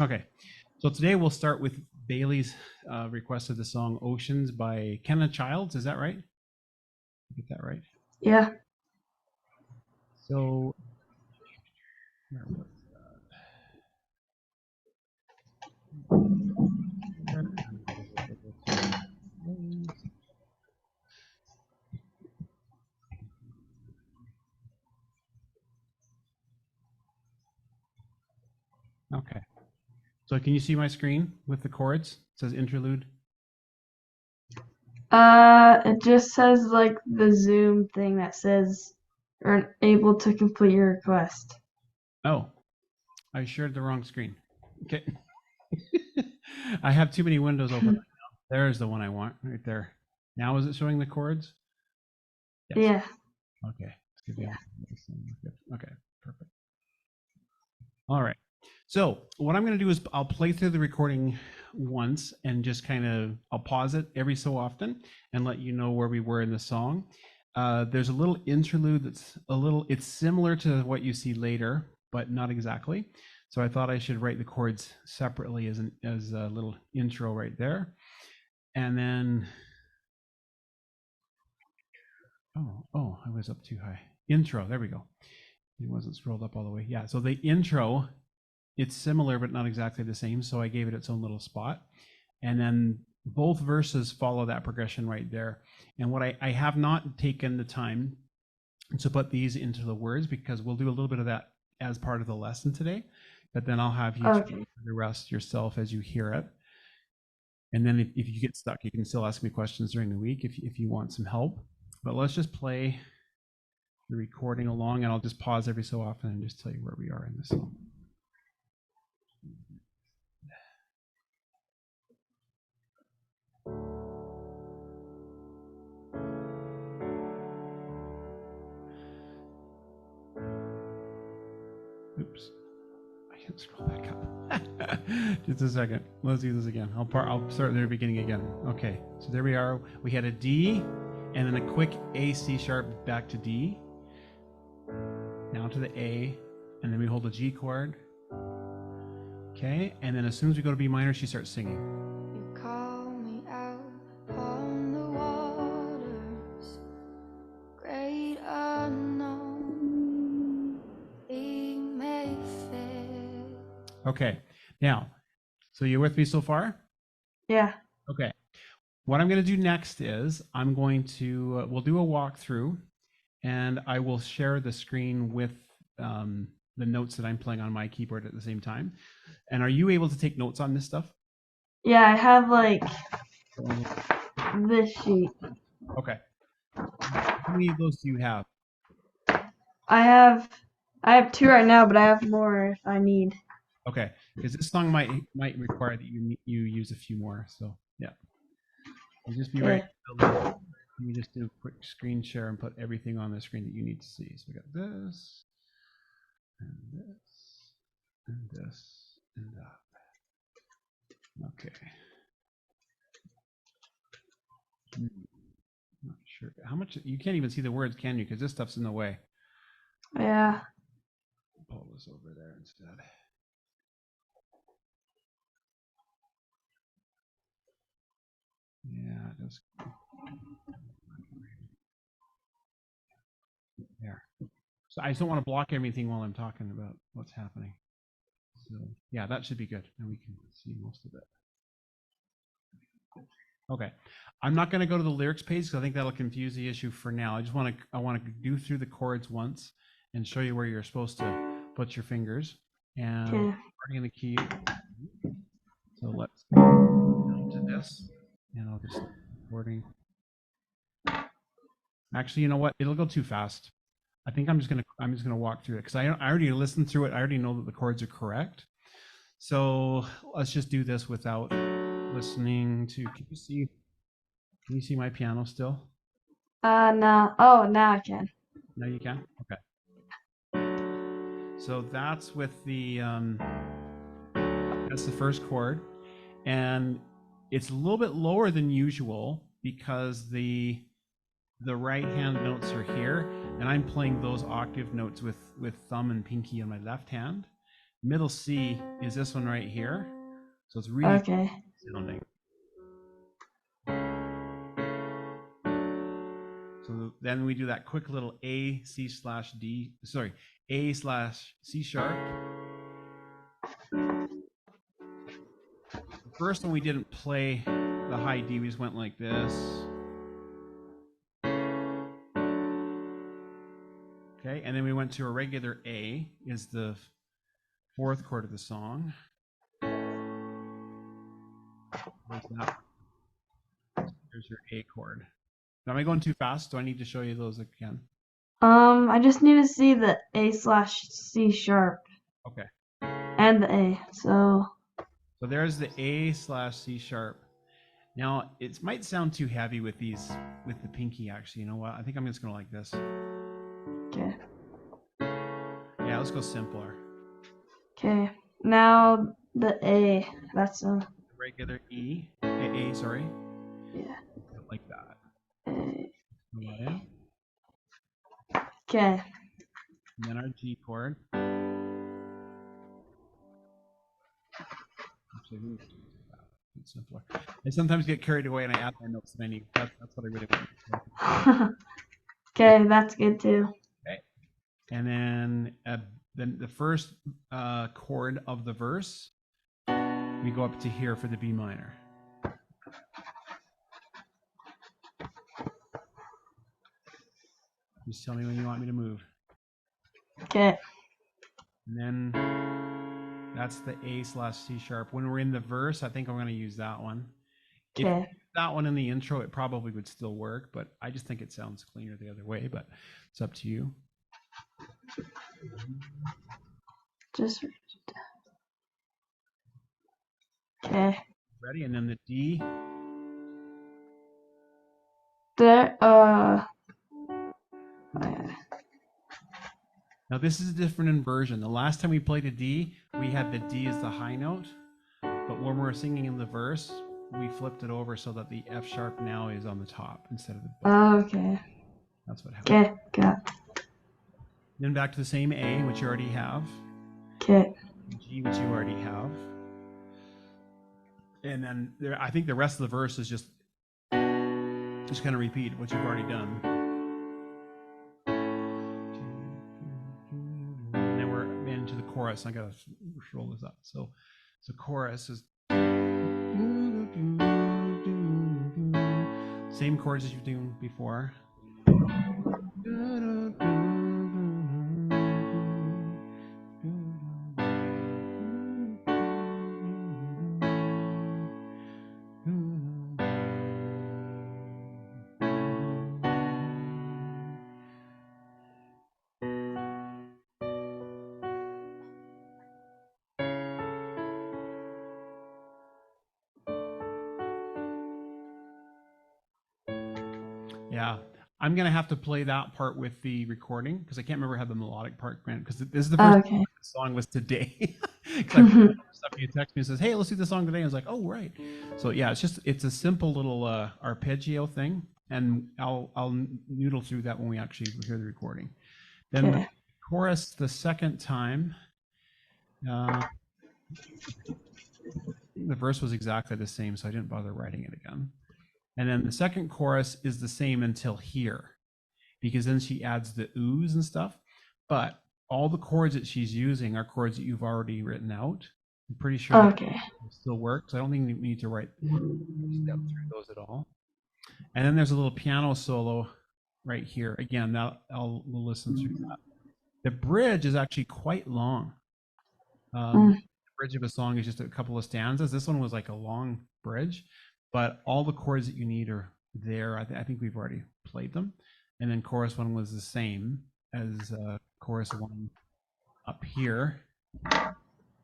Okay, so today we'll start with Bailey's request of the song Oceans by Kenna Childs. Is that right? Get that right? Yeah. So, where was that? Okay, so can you see my screen with the chords? It says interlude. It just says like the Zoom thing that says are able to complete your request. Oh, I shared the wrong screen. Okay. I have too many windows open right now. There's the one I want right there. Now is it showing the chords? Yes. Yeah. Okay. Let's give you okay. Perfect. All right. So what I'm going to do is I'll play through the recording once and just kind of I'll pause it every so often and let you know where we were in the song. There's a little interlude that's it's similar to what you see later, but not exactly. So I thought I should write the chords separately as a little intro right there. And then, I was up too high. Intro, there we go. It wasn't scrolled up all the way. Yeah, so the intro, it's similar but not exactly the same. So I gave it its own little spot. And then both verses follow that progression right there. And what I have not taken the time to put these into the words because we'll do a little bit of that as part of the lesson today. But then I'll have you Okay. the rest yourself as you hear it. And then if you get stuck, you can still ask me questions during the week if you want some help. But let's just play the recording along, and I'll just pause every so often and just tell you where we are in the song. Oops, I can't scroll back up. Just a second. Let's do this again. I'll start at the beginning again. Okay, so there we are. We had a D, and then a quick A C sharp back to D, now to the A, and then we hold a G chord. Okay, and then as soon as we go to B minor, she starts singing. You call me out on the waters, great unknown, we may fail. Okay, now, so you're with me so far? Yeah. Okay. What I'm going to do next is I'm going to, we'll do a walkthrough and I will share the screen with the notes that I'm playing on my keyboard at the same time. And are you able to take notes on this stuff? Yeah, I have like this sheet. Okay. How many of those do you have? I have I have two right now, but I have more if I need. Okay, because this song might require that you use a few more. So yeah, you just be right. Yeah. Let me just do a quick screen share and put everything on the screen that you need to see. So we got this and this and this and that. Okay. Not sure how much you can't even see the words, can you? Because this stuff's in the way. Yeah. Pull this over there instead. Yeah, just there. So I just don't want to block everything while I'm talking about what's happening. So yeah, that should be good, and we can see most of it. Okay, I'm not going to go to the lyrics page because I think that'll confuse the issue for now. I want to do through the chords once and show you where you're supposed to put your fingers and starting in the key. So let's go to this, and I'll just start recording. Actually, you know what? It'll go too fast. I think I'm just gonna walk through it because I already listened through it. I already know that the chords are correct. So let's just do this without listening to. Can you see? Can you see my piano still? No. Oh, now I can. No, you can. Okay. So that's with the that's the first chord, and it's a little bit lower than usual because the right hand notes are here, and I'm playing those octave notes with thumb and pinky on my left hand. Middle C is this one right here. So it's really Okay. sounding. So then we do that quick little A, C slash D, sorry, A slash C sharp. The first one we didn't play the high D, we just went like this. Okay, and then we went to a regular A, is the fourth chord of the song. There's that. There's your A chord. Now, am I going too fast? Do I need to show you those again? I just need to see the A slash C sharp Okay. and the A. So there's the A slash C sharp. Now, it might sound too heavy with these, with the pinky, actually. You know what? I think I'm just going to like this. okay. Yeah, let's go simpler. Okay. Now the A. That's a Regular E, A, sorry. yeah. Like that. A. Fill that in. Okay. And then our G chord. Actually, it's simpler. I sometimes get carried away and I add my notes that I need. That's what I really want. Okay, that's good too. Okay. And then the first chord of the verse, we go up to here for the B minor. Just tell me when you want me to move. Okay. And then that's the A slash C sharp. When we're in the verse, I think I'm going to use that one. Okay. If that one in the intro, it probably would still work, but I just think it sounds cleaner the other way, but it's up to you. Just okay. Ready? And then the D. There. Now this is a different inversion. The last time we played a D, we had the D as the high note, but when we're singing in the verse, we flipped it over so that the F sharp now is on the top instead of the bottom. Okay. That's what happened. Okay. Got. Then back to the same A, which you already have. Okay. G, which you already have. And then I think the rest of the verse is just kind of repeat what you've already done. And then we're into the chorus. I gotta roll this up. So chorus is same chords as you've done before. Yeah, I'm gonna have to play that part with the recording because I can't remember how the melodic part went because this is the first Okay. song was today. Stuff you text me and says, "Hey, let's do the song today." I was like, "Oh, right." So yeah, it's a simple little arpeggio thing, and I'll noodle through that when we actually hear the recording. Then Okay. the chorus the second time. The verse was exactly the same, so I didn't bother writing it again. And then the second chorus is the same until here, because then she adds the oohs and stuff. But all the chords that she's using are chords that you've already written out. I'm pretty sure Okay. that still works. I don't think we need to write step through those at all. And then there's a little piano solo right here. Again, now we'll listen through that. The bridge is actually quite long. The bridge of a song is just a couple of stanzas. This one was like a long bridge, but all the chords that you need are there. I think we've already played them. And then chorus one was the same as chorus one up here.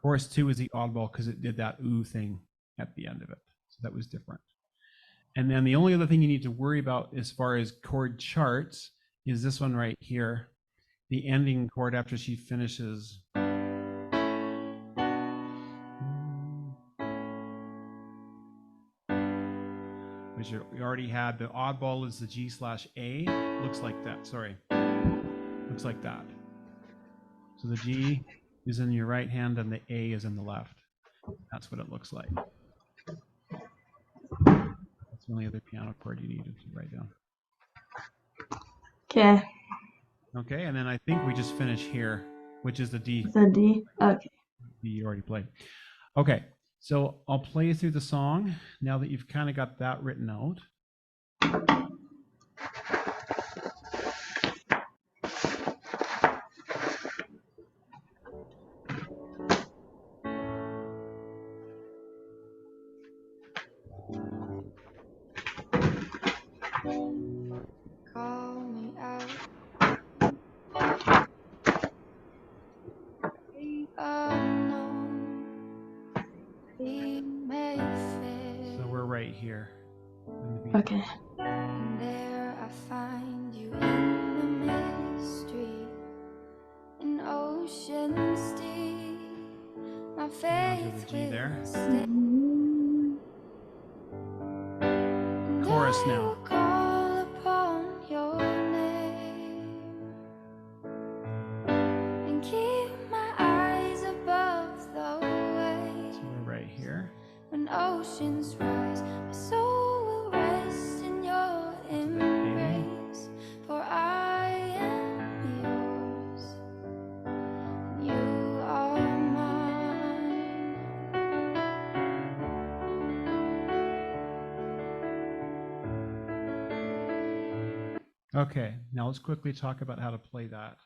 Chorus two is the oddball because it did that ooh thing at the end of it. So that was different. And then the only other thing you need to worry about as far as chord charts is this one right here. The ending chord after she finishes. Which we already had. The oddball is the G slash A. Looks like that. Sorry. Looks like that. So the G, is in your right hand and the A is in the left. That's what it looks like. That's the only other piano chord you need to write down. Okay. Okay, and then I think we just finish here, which is the D. The D. Okay. D you already played. Okay, so I'll play through the song now that you've kind of got that written out. Call me out. The unknown. We may fail. So we're right here. In the beat. Okay. And there I find you in the mystery, an ocean's deep. My faith G there. will stay. And Chorus I now. will call upon your name and keep my eyes above the waves. So we're right here. When oceans rise, my soul will rest in your embrace. For I am yours, and you are mine. Okay, now let's quickly talk about how to play that.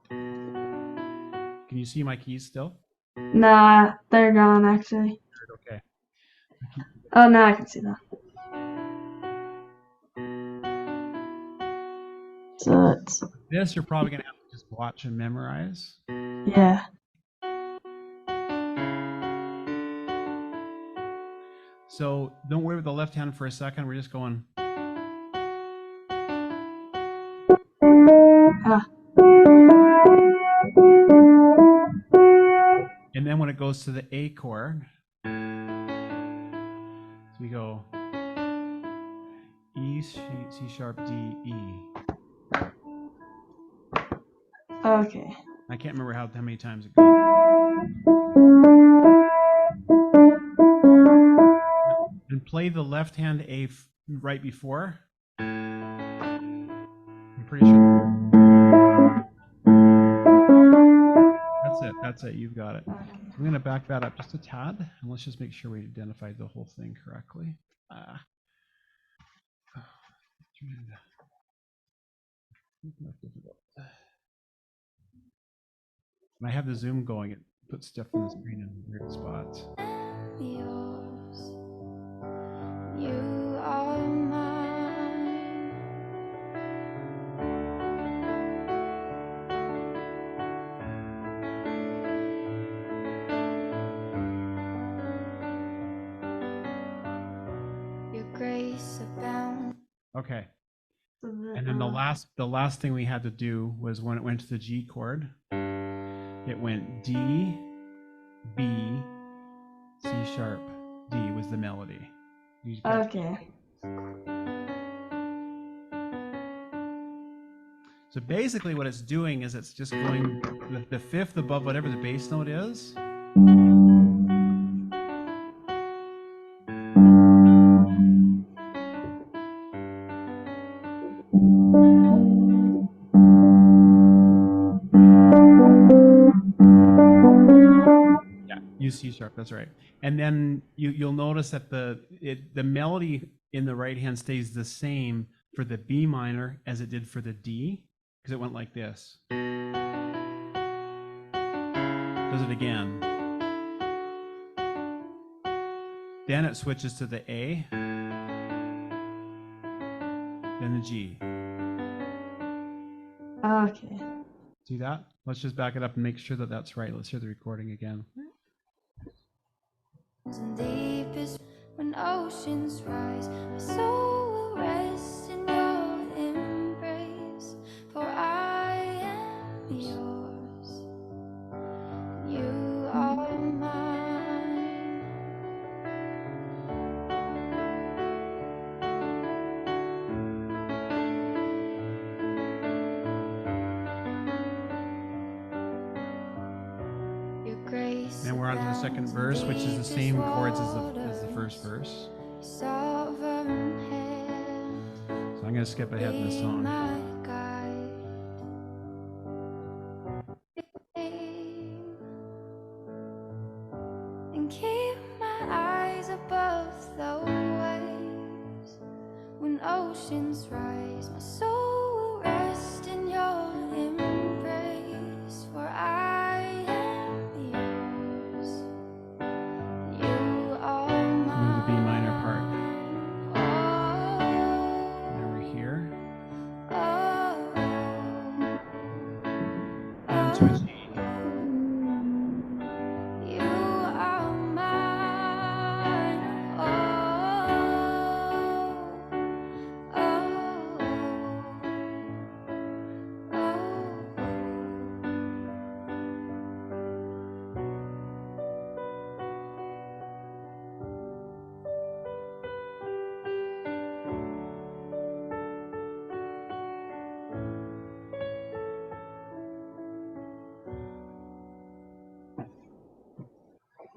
Can you see my keys still? Nah, they're gone actually. Okay. Oh, now I can see that. So it's, This you're probably gonna have to just watch and memorize. yeah. So don't worry with the left hand for a second. We're just going. Ah. And then when it goes to the A chord, so we go E, C sharp, D, E. Okay. I can't remember how many times it goes. And play the left hand A right before. I'm pretty sure. That's it. You've got it. I'm going to back that up just a tad, and let's just make sure we identified the whole thing correctly. When I have the zoom going, it puts stuff on the screen in weird spots. Yours, you are mine. Your grace abounds. Okay. So And then the last thing we had to do was when it went to the G chord, it went D, B, C sharp, D was the melody. You catch- Okay. So basically what it's doing is it's just going the fifth above whatever the bass note is. Yeah, you C sharp, that's right. And then you'll notice that the melody in the right hand stays the same for the B minor as it did for the D, because it went like this. Does it again. Then it switches to the A, then the G. Okay. See that? Let's just back it up and make sure that that's right. Let's hear the recording again. And deepest when oceans rise, my soul will rest in your embrace. For I am yours, you are mine. And we're on to the second verse, which is the same chords as the first verse. So I'm going to skip ahead in the song. And keep my eyes above the waves. When oceans rise, my soul will rest in your embrace. For I am yours. You are mine. The B minor part. Now we're here. And to a G.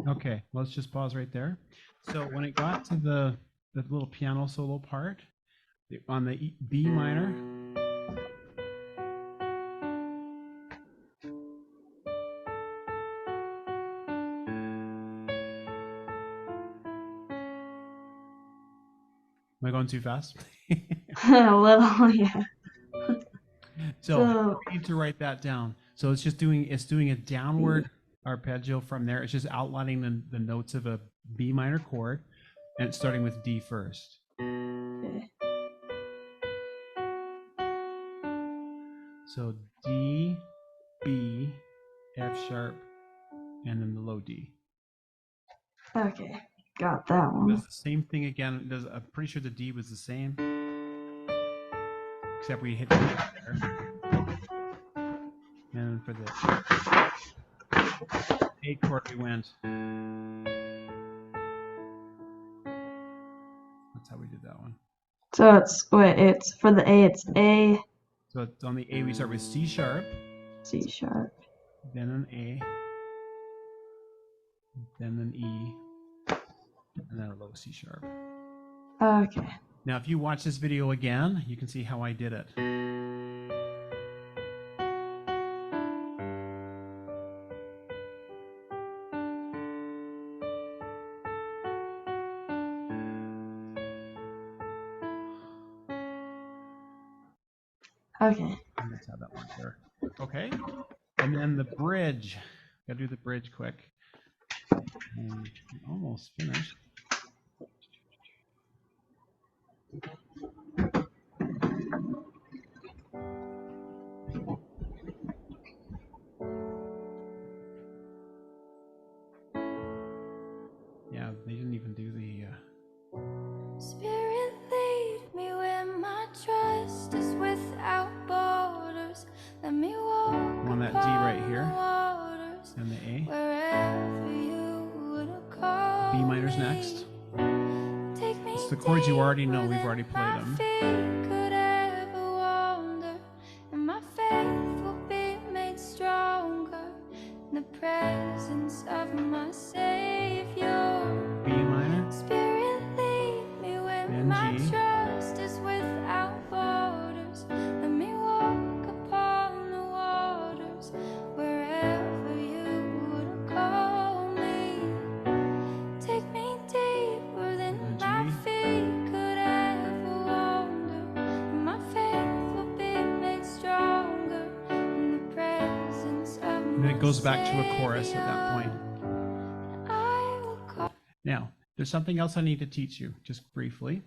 Okay, let's just pause right there. So when it got to the little piano solo part on the B minor, am I going too fast? A little, yeah. So we need to write that down. So it's just doing a downward arpeggio from there. It's just outlining the notes of a B minor chord, and it's starting with D first. Okay. So D, B, F sharp, and then the low D. Okay, got that one. Does the same thing again. I'm pretty sure the D was the same, except we hit the F there. And for the A chord we went. That's how we did that one. So it's for the A, it's A. So it's on the A, we start with C sharp. C sharp. Then an A. Then an E. And then a low C sharp. Okay. Now, if you watch this video again, you can see how I did it. Okay. And that's how that went there. Okay. And then the bridge. Gotta do the bridge quick. And almost finished. Yeah, they didn't even do the Spirit, lead me where my trust is without borders. Let me walk on that D right here. waters, And the A. wherever you would call B minor's me. next. Take me It's the chords you already know. deeper We've already than played my them. feet could ever wander, and my faith will be made stronger in the presence of my Savior. B minor. Spirit, lead me where Then my G. trust is without borders. Let me walk upon the waters, wherever you would call me. Take me deeper than Then my G. feet could ever wander, and my faith will be made stronger in the presence of And then it goes back to a my chorus at that point. Savior. I will call. Now, there's something else I need to teach you, just briefly.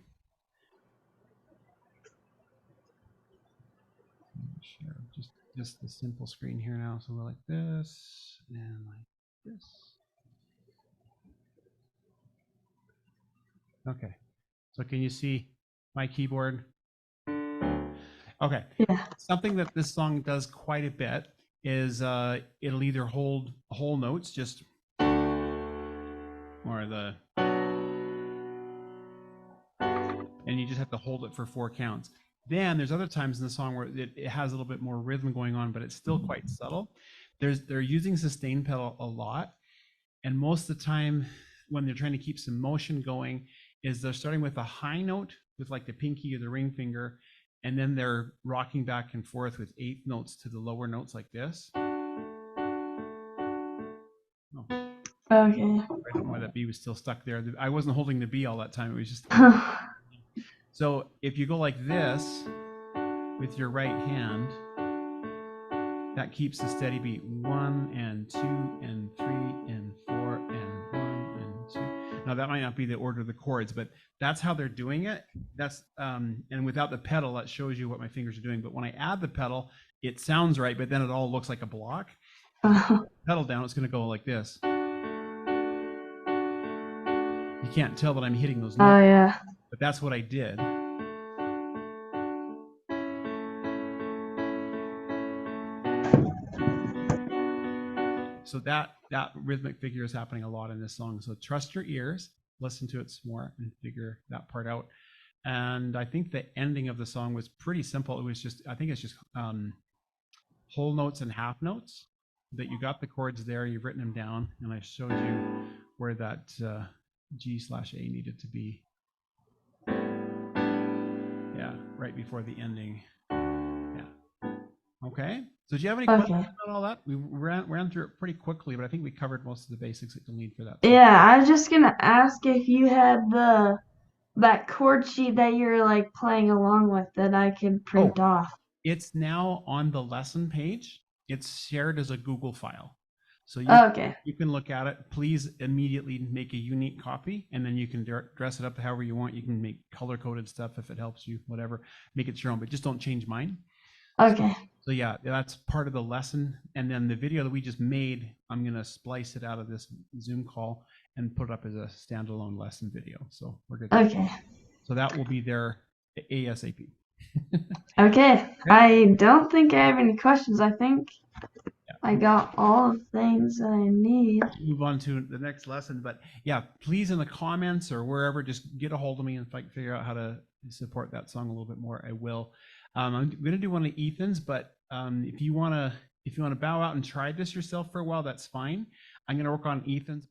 Share just the simple screen here now. So we're like this and like this. Okay. So can you see my keyboard? Okay. Yeah. Something that this song does quite a bit is it'll either hold whole notes, just or the, and you just have to hold it for 4 counts. Then there's other times in the song where it has a little bit more rhythm going on, but it's still quite subtle. They're using sustain pedal a lot, And most of the time when they're trying to keep some motion going is they're starting with a high note with like the pinky or the ring finger, and then they're rocking back and forth with eighth notes to the lower notes like this. Oh, Okay. I don't know why that B was still stuck there. I wasn't holding the B all that time. It was just. So if you go like this with your right hand, that keeps the steady beat. 1 and 2 and 3 and 4 and 1 and 2. Now that might not be the order of the chords, but that's how they're doing it. That's and without the pedal, that shows you what my fingers are doing. But when I add the pedal, it sounds right, but then it all looks like a block. Pedal down, it's going to go like this. You can't tell that I'm hitting those notes. Oh yeah. But that's what I did. So that rhythmic figure is happening a lot in this song. So trust your ears, listen to it some more, and figure that part out. And I think the ending of the song was pretty simple. It was just, I think it's just whole notes and half notes. That you got the chords there, you've written them down, and I showed you where that G/A needed to be. Yeah, right before the ending. Yeah. Okay. So do you have any questions about all that? We ran through it pretty quickly, but I think we covered most of the basics that you'll need for that. Yeah, I was just gonna ask if you had that chord sheet that you're like playing along with that I could print off. It's now on the lesson page. It's shared as a Google file. So you can look at it. Please immediately make a unique copy, and then you can dress it up however you want. You can make color-coded stuff if it helps you, whatever. Make it your own, but just don't change mine. Okay. So yeah, that's part of the lesson. And then the video that we just made, I'm going to splice it out of this Zoom call and put it up as a standalone lesson video. So we're good. Okay. So that will be there ASAP. Okay. I don't think I have any questions. I think I got all the things I need. Move on to the next lesson, but yeah, please in the comments or wherever, just get a hold of me, and if I can figure out how to support that song a little bit more, I will. I'm going to do one of Ethan's, but if you want to bow out and try this yourself for a while, that's fine. I'm going to work on Ethan's.